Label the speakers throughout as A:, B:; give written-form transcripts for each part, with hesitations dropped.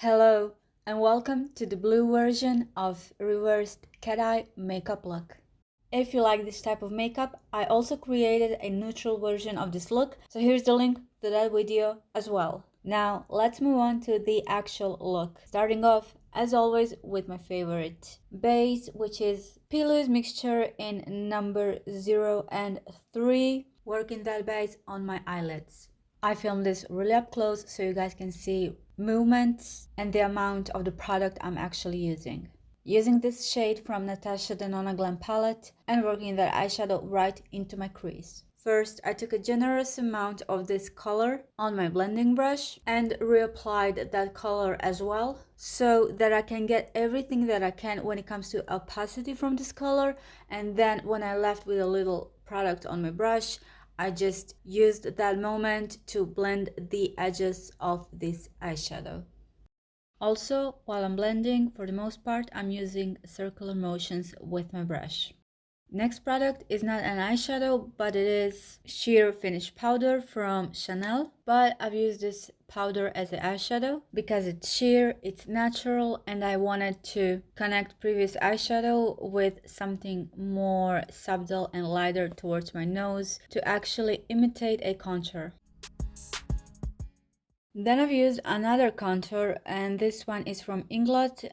A: Hello and welcome to the blue version of reversed cat eye makeup look. If you like this type of makeup, I also created a neutral version of this look, so here's the link to that video as well. Now let's move on to the actual look. Starting off, as always, with my favorite base, which is PLouise mixture in number 0 and 3. Working that base on my eyelids. I filmed this really up close so you guys can see movements and the amount of the product I'm actually using. Using this shade from Natasha Denona Glam palette and working that eyeshadow right into my crease. First, I took a generous amount of this color on my blending brush and reapplied that color as well so that I can get everything that I can when it comes to opacity from this color, and then when I left with a little product on my brush, I just used that moment to blend the edges of this eyeshadow. Also, while I'm blending, for the most part, I'm using circular motions with my brush. Next product is not an eyeshadow, but it is sheer finish powder from Chanel. But I've used this powder as an eyeshadow because it's sheer, it's natural, and I wanted to connect previous eyeshadow with something more subtle and lighter towards my nose to actually imitate a contour. Then I've used another contour, and this one is from Inglot.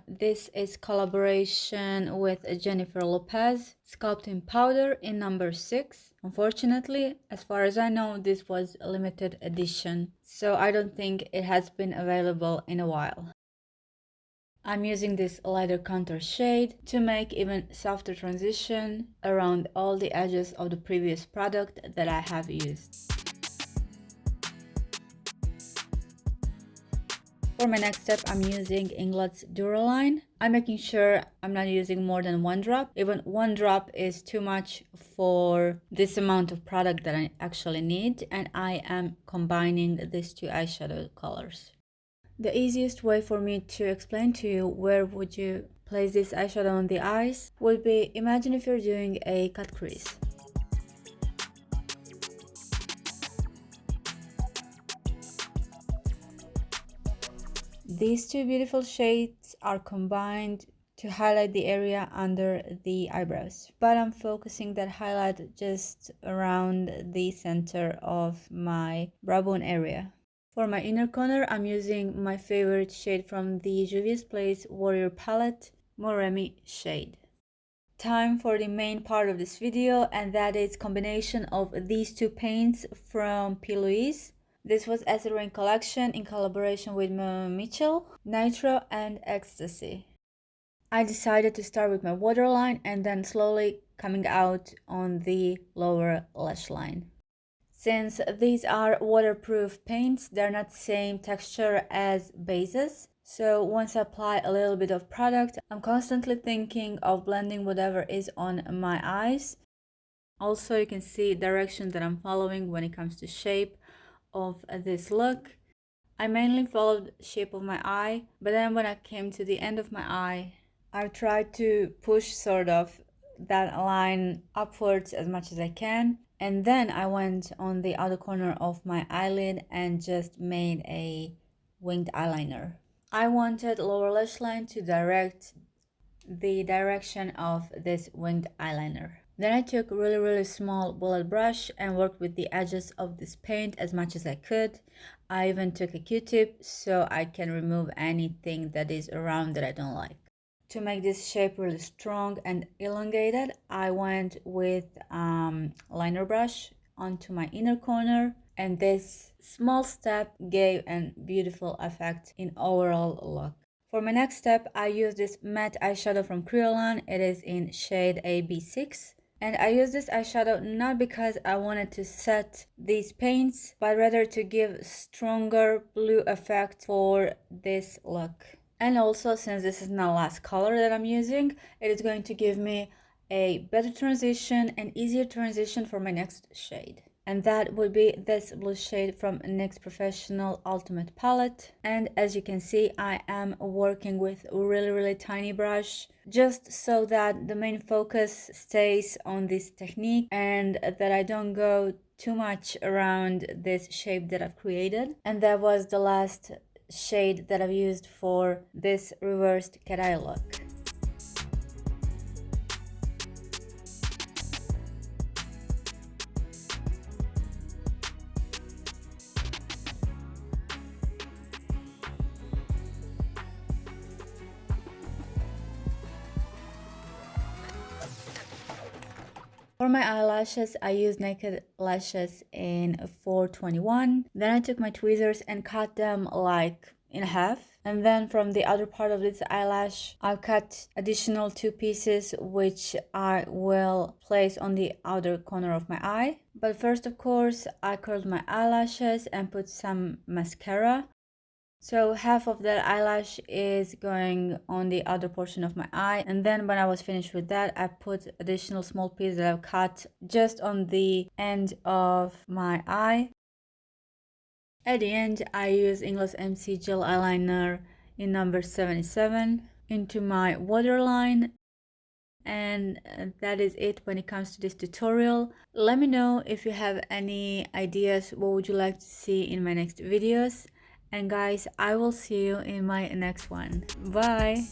A: This is collaboration with Jennifer Lopez, Sculpting powder in number 6. Unfortunately, as far as I know, this was a limited edition, so I don't think it has been available in a while. I'm using this lighter contour shade to make even softer transition around all the edges of the previous product that I have used. For my next step, I'm using Inglot Duraline. I'm making sure I'm not using more than 1 drop. Even 1 drop is too much for this amount of product that I actually need, and I am combining these two eyeshadow colors. The easiest way for me to explain to you where would you place this eyeshadow on the eyes would be, imagine if you're doing a cut crease. These two beautiful shades are combined to highlight the area under the eyebrows, but I'm focusing that highlight just around the center of my brow bone area. For my inner corner, I'm using my favorite shade from the Juvias Place Warrior palette, Moremi shade. Time for the main part of this video, and that is combination of these two paints from PLouise. This was Acid Rain collection in collaboration with Mitchell, Nitro+Extacy. I decided to start with my waterline and then slowly coming out on the lower lash line. Since these are waterproof paints, they're not the same texture as bases. So once I apply a little bit of product, I'm constantly thinking of blending whatever is on my eyes. Also, you can see direction that I'm following when it comes to shape of this look. I mainly followed the shape of my eye, but then when I came to the end of my eye, I tried to push sort of that line upwards as much as I can, and then I went on the other corner of my eyelid and just made a winged eyeliner. I wanted lower lash line to direct the direction of this winged eyeliner. Then I took a really small bullet brush and worked with the edges of this paint as much as I could. I even took a Q-tip so I can remove anything that is around that I don't like. To make this shape really strong and elongated, I went with liner brush onto my inner corner, and this small step gave a beautiful effect in overall look. For my next step, I use this matte eyeshadow from Kryolan. It is in shade AB6. And I use this eyeshadow not because I wanted to set these paints, but rather to give stronger blue effect for this look. And also, since this is my last color that I'm using, it is going to give me a better transition and easier transition for my next shade. And that would be this blue shade from NYX Professional Ultimate palette. And as you can see, I am working with a really tiny brush, just so that the main focus stays on this technique and that I don't go too much around this shape that I've created. And that was the last shade that I've used for this reversed cat eye look. For my eyelashes, I used Naked Lashes in 421. Then I took my tweezers and cut them like in half. And then from the other part of this eyelash, I've cut additional 2 pieces, which I will place on the outer corner of my eye. But first, of course, I curled my eyelashes and put some mascara. So half of that eyelash is going on the outer portion of my eye, and then when I was finished with that, I put additional small piece that I've cut just on the end of my eye. At the end, I use Inglot AMC Gel Liner in number 77 into my waterline. And that is it when it comes to this tutorial. Let me know if you have any ideas what would you like to see in my next videos. And guys, I will see you in my next one. Bye!